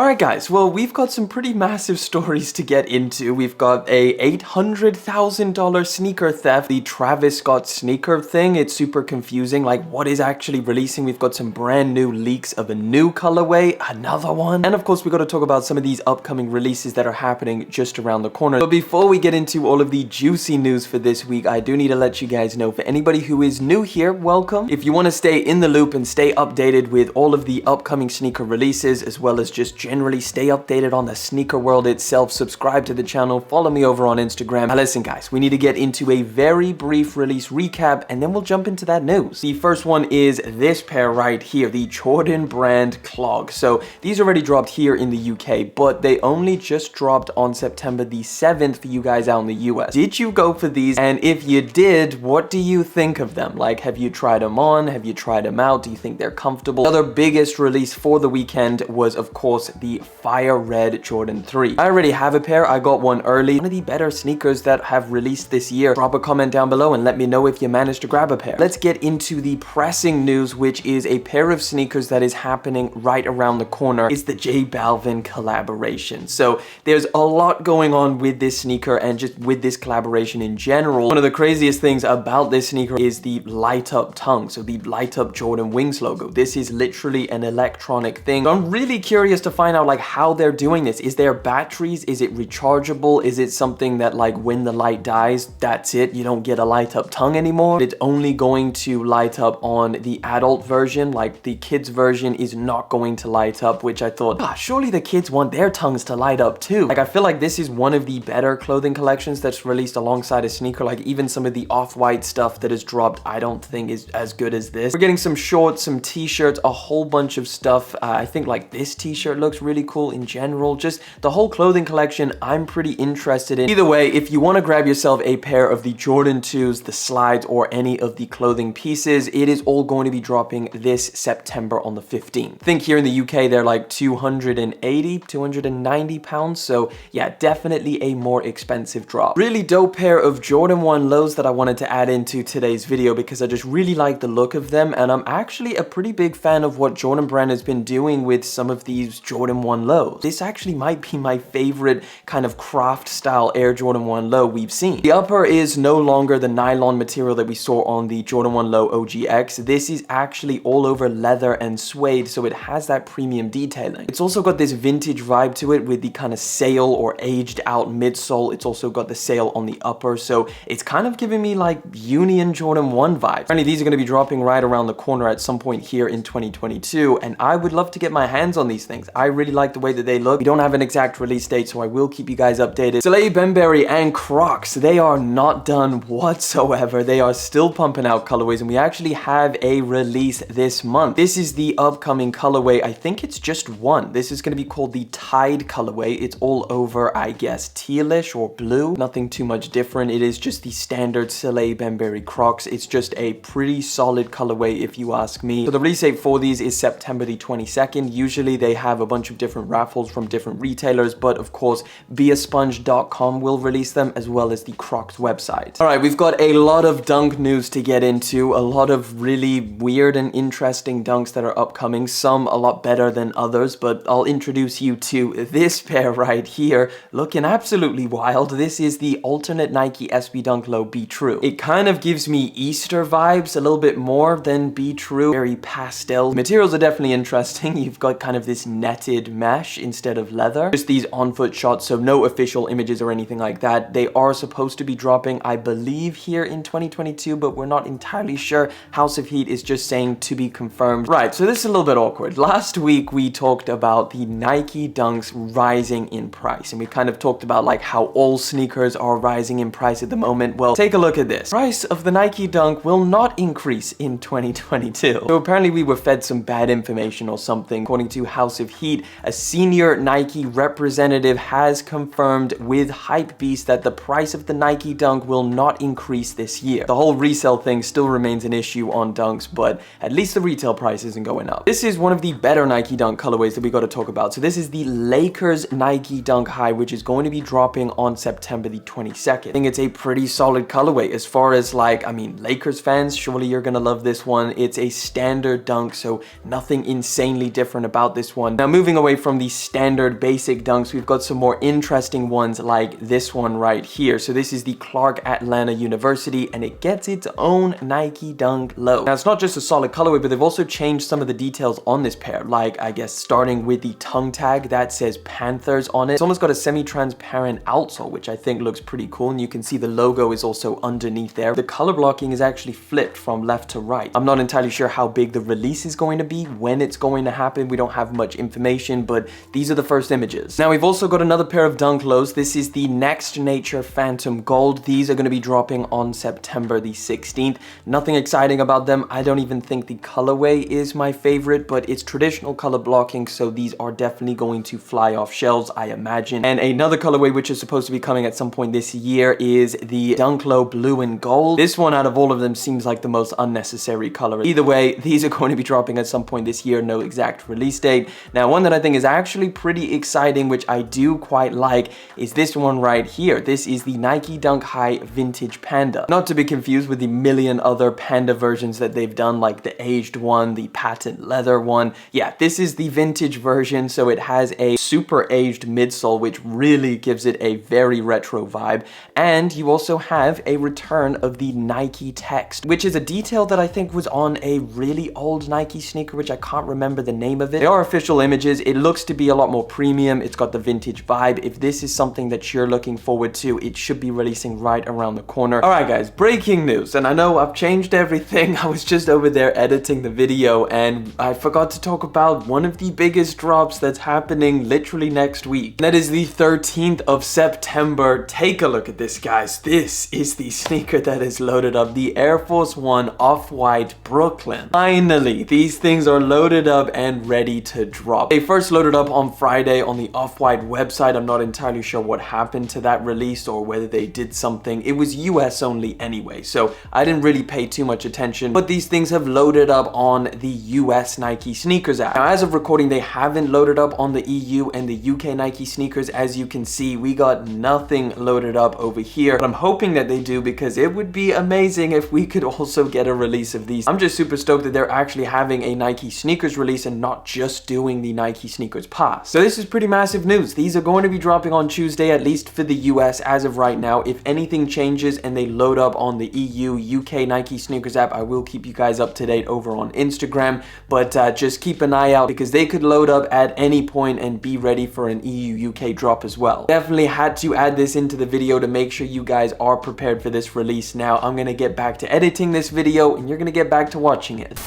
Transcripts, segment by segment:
Alright guys, well we've got some pretty massive stories to get into. We've got a $800,000 sneaker theft, the Travis Scott sneaker thing. It's super confusing, like what is actually releasing. We've got some brand new leaks of a new colorway, another one. And of course we got to talk about some of these upcoming releases that are happening just around the corner. But before we get into all of the juicy news for this week, I do need to let you guys know, for anybody who is new here, welcome. If you want to stay in the loop and stay updated with all of the upcoming sneaker releases, as well as just generally stay updated on the sneaker world itself, subscribe to the channel, follow me over on Instagram. Now listen guys, we need to get into a very brief release recap and then we'll jump into that news. The first one is this pair right here, the Jordan brand clog. So these already dropped here in the UK, but they only just dropped on September the 7th for you guys out in the US. Did you go for these? And if you did, what do you think of them? Like, have you tried them on? Have you tried them out? Do you think they're comfortable? The other biggest release for the weekend was of course the Fire Red Jordan 3. I already have a pair. I got one early. One of the better sneakers that have released this year. Drop a comment down below and let me know if you managed to grab a pair. Let's get into the pressing news, which is a pair of sneakers that is happening right around the corner. It's the J Balvin collaboration. So there's a lot going on with this sneaker and just with this collaboration in general. One of the craziest things about this sneaker is the light up tongue. So the light up Jordan Wings logo. This is literally an electronic thing. So I'm really curious to find out like how they're doing this. Is there batteries? Is it rechargeable? Is it something that like when the light dies, that's it? You don't get a light up tongue anymore? It's only going to light up on the adult version, like the kids version is not going to light up, which I thought, surely the kids want their tongues to light up too. Like I feel like this is one of the better clothing collections that's released alongside a sneaker. Like even some of the off-white stuff that has dropped, I don't think is as good as this. We're getting some shorts, some t-shirts, a whole bunch of stuff. I think like this t-shirt looks really cool in general. Just the whole clothing collection I'm pretty interested in. Either way, if you want to grab yourself a pair of the Jordan 2s, the slides, or any of the clothing pieces, it is all going to be dropping this September on the 15th. I think here in the UK they're like 290 pounds, so yeah, definitely a more expensive drop. Really dope pair of Jordan 1 lows that I wanted to add into today's video because I just really like the look of them, and I'm actually a pretty big fan of what Jordan brand has been doing with some of these Jordan 1 lows. This actually might be my favorite kind of craft style Air Jordan 1 low we've seen. The upper is no longer the nylon material that we saw on the Jordan 1 low OGX. This is actually all over leather and suede, so it has that premium detailing. It's also got this vintage vibe to it with the kind of sail or aged out midsole. It's also got the sail on the upper, so it's kind of giving me like Union Jordan 1 vibes. Apparently these are going to be dropping right around the corner at some point here in 2022, and I would love to get my hands on these things. I really like the way that they look. We don't have an exact release date, so I will keep you guys updated. Salehe, Bembury, and Crocs, they are not done whatsoever. They are still pumping out colorways, and we actually have a release this month. This is the upcoming colorway. I think it's just one. This is going to be called the Tide colorway. It's all over, I guess, tealish or blue. Nothing too much different. It is just the standard Salehe, Bembury Crocs. It's just a pretty solid colorway if you ask me. So the release date for these is September the 22nd. Usually they have a bunch of different raffles from different retailers, but of course beasponge.com will release them, as well as the Crocs website. All right, we've got a lot of dunk news to get into, a lot of really weird and interesting dunks that are upcoming, some a lot better than others, but I'll introduce you to this pair right here, looking absolutely wild. This is the alternate Nike SB Dunk Low Be True. It kind of gives me Easter vibes a little bit more than Be True, very pastel. The materials are definitely interesting. You've got kind of this netted mesh instead of leather. Just these on-foot shots, so no official images or anything like that. They are supposed to be dropping, I believe, here in 2022, but we're not entirely sure. House of Heat is just saying to be confirmed. Right, so this is a little bit awkward. Last week, we talked about the Nike Dunks rising in price, and we kind of talked about like how all sneakers are rising in price at the moment. Well, take a look at this. Price of the Nike Dunk will not increase in 2022. So apparently we were fed some bad information or something. According to House of Heat, a senior Nike representative has confirmed with Hypebeast that the price of the Nike Dunk will not increase this year. The whole resale thing still remains an issue on Dunks, but at least the retail price isn't going up. This is one of the better Nike Dunk colorways that we got to talk about. So this is the Lakers Nike Dunk High, which is going to be dropping on September the 22nd. I think it's a pretty solid colorway as far as like, I mean, Lakers fans, surely you're gonna love this one. It's a standard dunk, so nothing insanely different about this one. Now moving moving away from the standard basic dunks, we've got some more interesting ones like this one right here. So this is the Clark Atlanta University, and it gets its own Nike Dunk Low. Now, it's not just a solid colorway, but they've also changed some of the details on this pair, like, I guess, starting with the tongue tag that says Panthers on it. It's almost got a semi-transparent outsole, which I think looks pretty cool, and you can see the logo is also underneath there. The color blocking is actually flipped from left to right. I'm not entirely sure how big the release is going to be, when it's going to happen. We don't have much information, but these are the first images. Now, we've also got another pair of Dunk Lows. This is the Next Nature Phantom Gold. These are going to be dropping on September the 16th. Nothing exciting about them. I don't even think the colorway is my favorite, but it's traditional color blocking, so these are definitely going to fly off shelves, I imagine. And another colorway which is supposed to be coming at some point this year is the Dunk Low Blue and Gold. This one out of all of them seems like the most unnecessary color. Either way, these are going to be dropping at some point this year, no exact release date. Now, one that I think is actually pretty exciting, which I do quite like, is this one right here. This is the Nike Dunk High Vintage Panda. Not to be confused with the million other Panda versions that they've done, like the aged one, the patent leather one. Yeah, this is the vintage version, so it has a super aged midsole, which really gives it a very retro vibe. And you also have a return of the Nike text, which is a detail that I think was on a really old Nike sneaker, which I can't remember the name of it. They are official images. It looks to be a lot more premium. It's got the vintage vibe. If this is something that you're looking forward to, it should be releasing right around the corner. All right, guys, breaking news. And I know I've changed everything. I was just over there editing the video, and I forgot to talk about one of the biggest drops that's happening literally next week. That is the 13th of September. Take a look at this, guys. This is the sneaker that is loaded up, the Air Force One Off-White Brooklyn. Finally, these things are loaded up and ready to drop. They first loaded up on Friday on the Off-White website. I'm not entirely sure what happened to that release or whether they did something. It was US only anyway, so I didn't really pay too much attention, but these things have loaded up on the US Nike sneakers app. Now, as of recording, they haven't loaded up on the EU and the UK Nike sneakers. As you can see, we got nothing loaded up over here, but I'm hoping that they do, because it would be amazing if we could also get a release of these. I'm just super stoked that they're actually having a Nike sneakers release and not just doing the Nike sneakers pass. So this is pretty massive news. These are going to be dropping on Tuesday, at least for the US as of right now. If anything changes and they load up on the EU, UK Nike sneakers app, I will keep you guys up to date over on Instagram, but just keep an eye out, because they could load up at any point and be ready for an EU UK drop as well. Definitely had to add this into the video to make sure you guys are prepared for this release. Now, I'm gonna get back to editing this video, and you're gonna get back to watching it.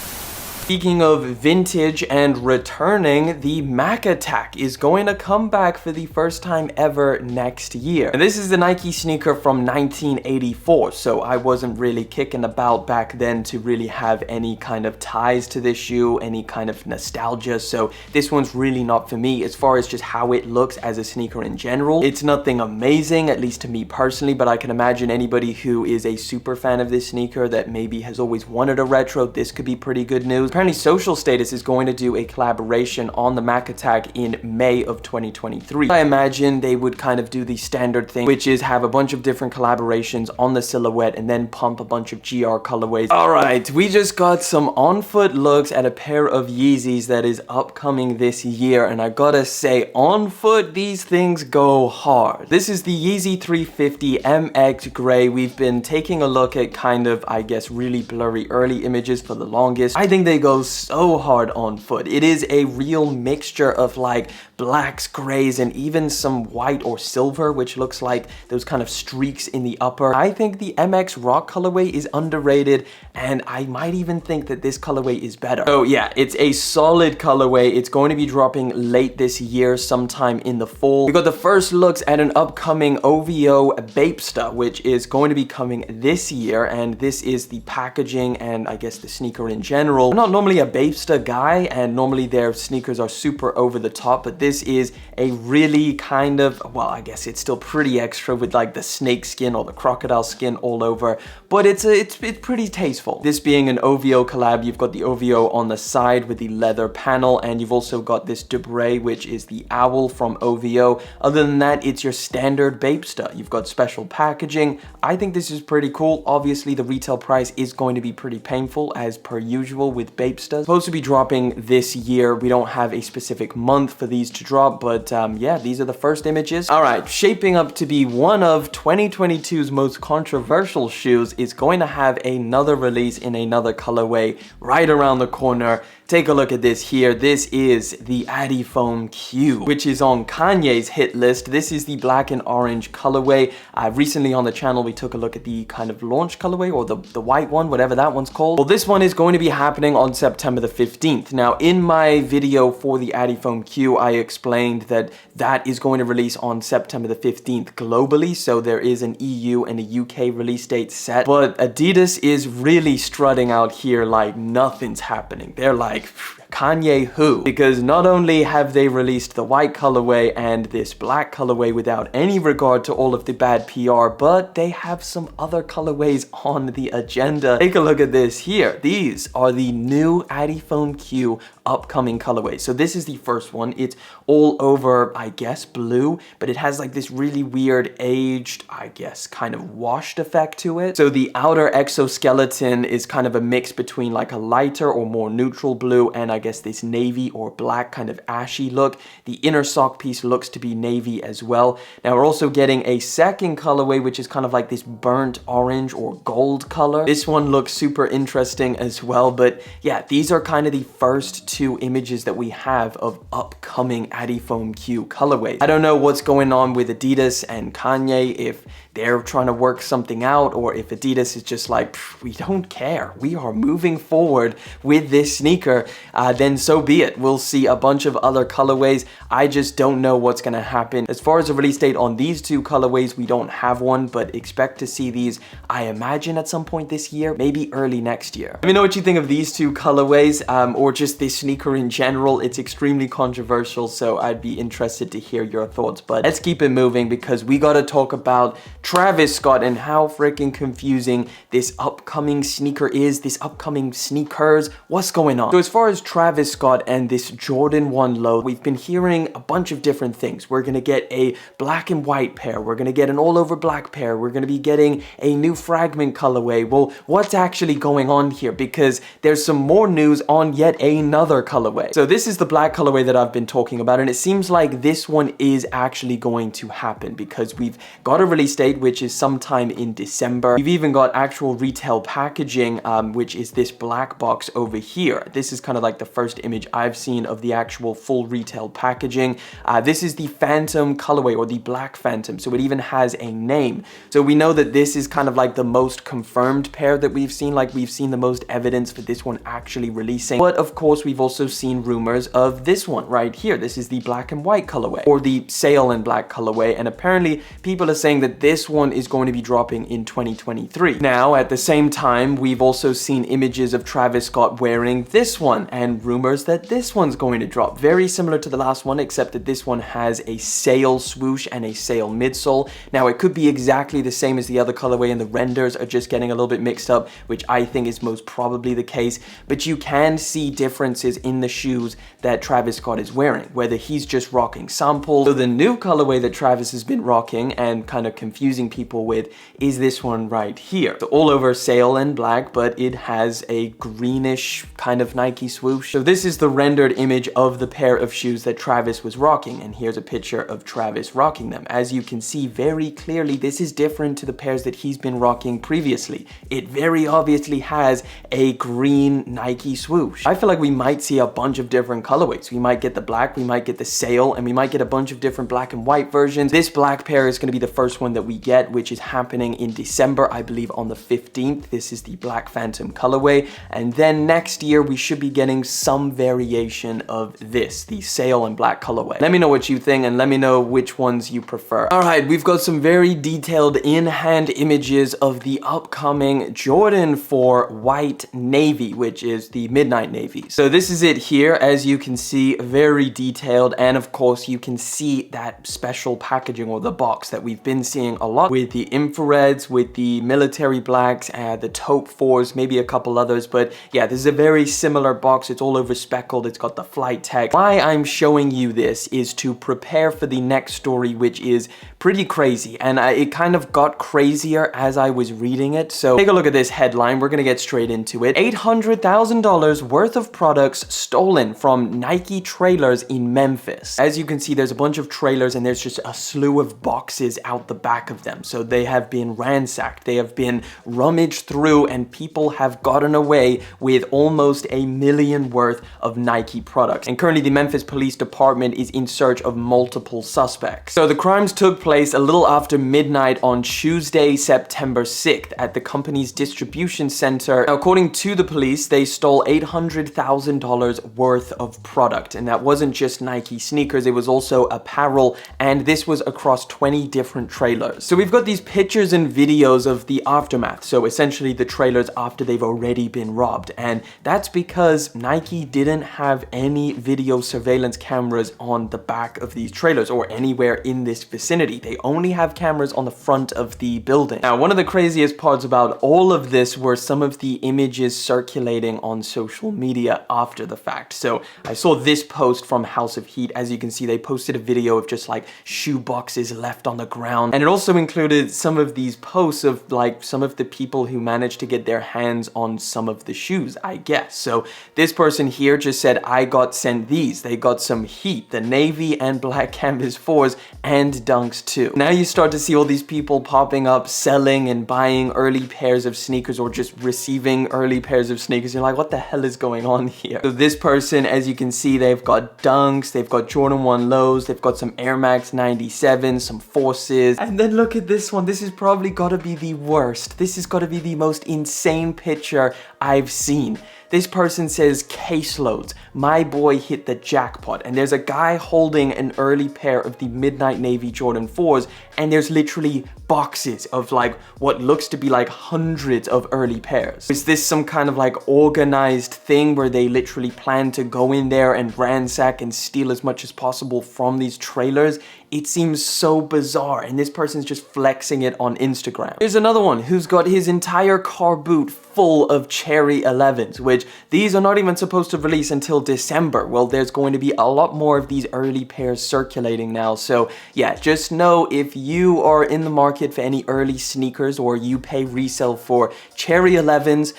Speaking of vintage and returning, the Mac Attack is going to come back for the first time ever next year. And this is the Nike sneaker from 1984, so I wasn't really kicking about back then to really have any kind of ties to this shoe, any kind of nostalgia, so this one's really not for me. As far as just how it looks as a sneaker in general, it's nothing amazing, at least to me personally, but I can imagine anybody who is a super fan of this sneaker that maybe has always wanted a retro, this could be pretty good news. Apparently, Social Status is going to do a collaboration on the Mac Attack in May of 2023. I imagine they would kind of do the standard thing, which is have a bunch of different collaborations on the silhouette and then pump a bunch of GR colorways. All right, we just got some on-foot looks at a pair of Yeezys that is upcoming this year, and I gotta say, on foot, these things go hard. This is the Yeezy 350 MX Gray. We've been taking a look at kind of, I guess, really blurry early images for the longest. I think they go so hard on foot. It is a real mixture of like blacks, grays, and even some white or silver, which looks like those kind of streaks in the upper. I think the MX Rock colorway is underrated, and I might even think that this colorway is better. So yeah, it's a solid colorway. It's going to be dropping late this year, sometime in the fall. We got the first looks at an upcoming OVO Babe Sta, which is going to be coming this year, and this is the packaging and I guess the sneaker in general. I'm not normally a Babe Sta guy, and normally their sneakers are super over the top, but this is a really kind of, well, I guess it's still pretty extra with like the snake skin or the crocodile skin all over, but it's pretty tasteful. This being an OVO collab, you've got the OVO on the side with the leather panel, and you've also got this Debray, which is the owl from OVO. Other than that, it's your standard Babe Sta. You've got special packaging. I think this is pretty cool. Obviously, the retail price is going to be pretty painful as per usual with Babe Babe Sta. Supposed to be dropping this year. We don't have a specific month for these to drop, but yeah, these are the first images. All right, shaping up to be one of 2022's most controversial shoes is going to have another release in another colorway right around the corner. Take a look at this here. This is the Adifom Q, which is on Kanye's hit list. This is the black and orange colorway. Recently on the channel, we took a look at the kind of launch colorway, or the white one, whatever that one's called. Well, this one is going to be happening on September the 15th. Now, in my video for the Adifom Q, I explained that that is going to release on September the 15th globally. So there is an EU and a UK release date set. But Adidas is really strutting out here like nothing's happening. They're like, Kanye who? Because not only have they released the white colorway and this black colorway without any regard to all of the bad PR, but they have some other colorways on the agenda. Take a look at this here. These are the new Adifom Q upcoming colorways. So this is the first one. It's all over, I guess, blue, but it has like this really weird aged, I guess, kind of washed effect to it. So the outer exoskeleton is kind of a mix between like a lighter or more neutral blue and I guess this navy or black kind of ashy look. The inner sock piece looks to be navy as well. Now we're also getting a second colorway, which is kind of like this burnt orange or gold color. This one looks super interesting as well, but yeah, these are kind of the first two images that we have of upcoming Adifom Q colorways. I don't know what's going on with Adidas and Kanye, if they're trying to work something out, or if Adidas is just like, we don't care, we are moving forward with this sneaker, then so be it. We'll see a bunch of other colorways. I just don't know what's gonna happen. As far as a release date on these two colorways, we don't have one, but expect to see these, I imagine, at some point this year, maybe early next year. Let me know what you think of these two colorways, or just this sneaker in general. It's extremely controversial, so I'd be interested to hear your thoughts, but let's keep it moving because we gotta talk about Travis Scott and how freaking confusing this upcoming sneaker is, this upcoming sneakers. What's going on? So as far as Travis Scott and this Jordan 1 Low, we've been hearing a bunch of different things. We're gonna get a black and white pair. We're gonna get an all over black pair. We're gonna be getting a new fragment colorway. Well, what's actually going on here? Because there's some more news on yet another colorway. So this is the black colorway that I've been talking about, and it seems like this one is actually going to happen because we've got a release date, which is sometime in December. We've even got actual retail packaging, which is this black box over here. This is kind of like the first image I've seen of the actual full retail packaging. This is the Phantom colorway, or the Black Phantom, so it even has a name. So we know that this is kind of like the most confirmed pair that we've seen, like we've seen the most evidence for this one actually releasing. But of course, we've also seen rumors of this one right here. This is the black and white colorway, or the sail and black colorway, and apparently people are saying that this one is going to be dropping in 2023. Now, at the same time, we've also seen images of Travis Scott wearing this one, and rumors that this one's going to drop. Very similar to the last one, except that this one has a sail swoosh and a sail midsole. Now, it could be exactly the same as the other colorway, and the renders are just getting a little bit mixed up, which I think is most probably the case, but you can see differences in the shoes that Travis Scott is wearing, whether he's just rocking samples. So the new colorway that Travis has been rocking and kind of confusing people with is this one right here. So all over sail and black, but it has a greenish kind of Nike swoosh. So this is the rendered image of the pair of shoes that Travis was rocking, and here's a picture of Travis rocking them. As you can see very clearly, this is different to the pairs that he's been rocking previously. It very obviously has a green Nike swoosh. I feel like we might see a bunch of different colorways. We might get the black, we might get the sail, and we might get a bunch of different black and white versions. This black pair is going to be the first one that we get, which is happening in December, I believe on the 15th. This is the Black Phantom colorway, and then next year we should be getting some variation of this, the sail and black colorway. Let me know what you think, and let me know which ones you prefer. All right, we've got some very detailed in-hand images of the upcoming Jordan 4 white navy, which is the midnight navy. So this is it here. As you can see, very detailed, and of course you can see that special packaging or the box that we've been seeing a lot with the infrareds, with the military blacks, the taupe 4s, maybe a couple others, but yeah, this is a very similar box. It's all over speckled, it's got the flight tag. Why I'm showing you this is to prepare for the next story, which is pretty crazy, and it kind of got crazier as I was reading it. So take a look at this headline. We're gonna get straight into it. $800,000 worth of products stolen from Nike trailers in Memphis. As you can see, there's a bunch of trailers and there's just a slew of boxes out the back of them. So they have been ransacked, they have been rummaged through, and people have gotten away with almost $1 million worth of Nike products. And currently the Memphis Police Department is in search of multiple suspects. So the crimes took place a little after midnight on Tuesday, September 6th at the company's distribution center. Now, according to the police, they stole $800,000 worth of product, and that wasn't just Nike sneakers, it was also apparel, and this was across 20 different trailers. So we've got these pictures and videos of the aftermath, so essentially the trailers after they've already been robbed, and that's because Nike didn't have any video surveillance cameras on the back of these trailers or anywhere in this vicinity. They only have cameras on the front of the building. Now, one of the craziest parts about all of this were some of the images circulating on social media after the fact. So I saw this post from House of Heat. As you can see, they posted a video of just like shoe boxes left on the ground, and it also included some of these posts of like some of the people who managed to get their hands on some of the shoes, I guess. So this person here just said, I got sent these. They got some heat, the navy and black canvas 4s and dunks too. Now you start to see all these people popping up, selling and buying early pairs of sneakers or just receiving early pairs of sneakers. You're like, what the hell is going on here? So this person, as you can see, they've got dunks, they've got Jordan 1 lows, they've got some Air Max 97s, some Forces, and then look at this one. This has probably got to be the worst. This has got to be the most insane picture I've seen. This person says caseloads. My boy hit the jackpot. And there's a guy holding an early pair of the Midnight Navy Jordan 4s, and there's literally boxes of like what looks to be like hundreds of early pairs. Is this some kind of like organized thing where they literally plan to go in there and ransack and steal as much as possible from these trailers? It seems so bizarre, and this person's just flexing it on Instagram. Here's another one who's got his entire car boot full of Cherry 11s, which these are not even supposed to release until December. Well, there's going to be a lot more of these early pairs circulating now. So yeah, just know if you are in the market for any early sneakers or you pay resale for Cherry 11s,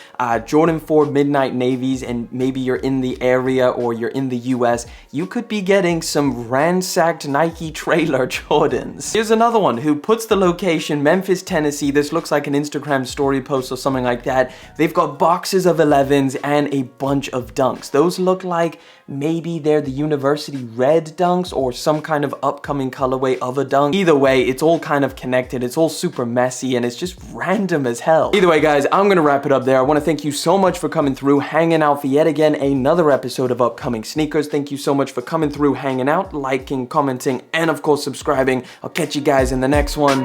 Jordan 4 Midnight Navies, and maybe you're in the area or you're in the US, you could be getting some ransacked Nike trailer Jordans. Here's another one who puts the location, Memphis, Tennessee. This looks like an Instagram story post or something like that. They've got boxes of 11s and a bunch of dunks. Those look like maybe they're the University Red dunks or some kind of upcoming colorway of a dunk. Either way, it's all kind of connected. It's all super messy and it's just random as hell. Either way, guys, I'm gonna wrap it up there. I want to thank you so much for coming through, hanging out for yet again another episode of Upcoming Sneakers. Thank you so much for coming through, hanging out, liking, commenting, and of course subscribing. I'll catch you guys in the next one,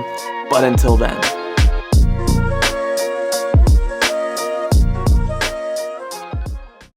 but until then.